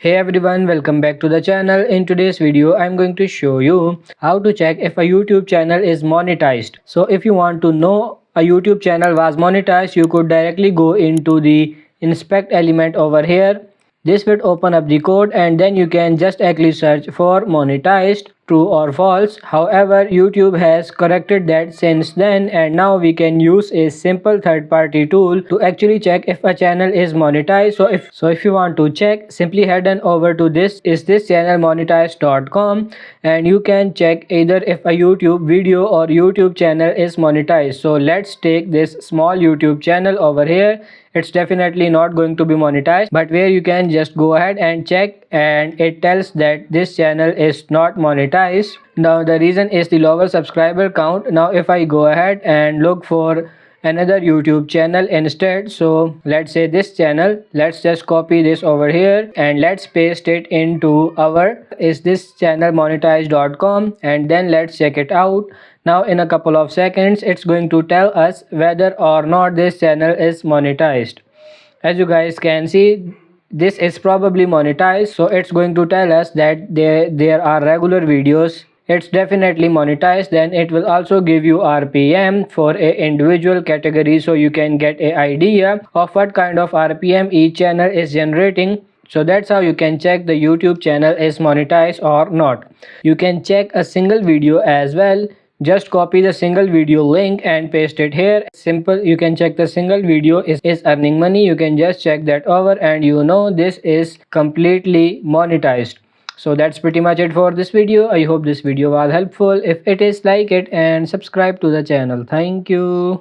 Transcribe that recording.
Hey everyone, welcome back to the channel. In today's video, I'm going to show you how to check if a YouTube channel is monetized. So if you want to know a YouTube channel was monetized, you could directly go into the inspect element over here. This will open up the code and then you can just actually search for monetized, true or false. However, YouTube has corrected that since then and now we can use a simple third-party tool to actually check if a channel is monetized. So if you want to check, simply head on over to this channel monetized.com and you can check either if a YouTube video or YouTube channel is monetized. So let's take this small YouTube channel over here. It's definitely not going to be monetized, but where you can just go ahead and check and it tells that this channel is not monetized. Now the reason is the lower subscriber count. Now if I go ahead and look for another YouTube channel instead, so let's say this channel, let's just copy this over here and let's paste it into our is this channel monetized.com and then let's check it out. Now in a couple of seconds it's going to tell us whether or not this channel is monetized. As you guys can see, this is probably monetized, so it's going to tell us that there are regular videos. It's definitely monetized. Then it will also give you RPM for a individual category, so you can get an idea of what kind of RPM each channel is generating. So that's how you can check the YouTube channel is monetized or not. You can check a single video as well. Just copy the single video link and paste it here. Simple. You can check the single video is earning money. You can just check that over and you know this is completely monetized. So that's pretty much it for this video. I hope this video was helpful. If it is, like it and subscribe to the channel. Thank you.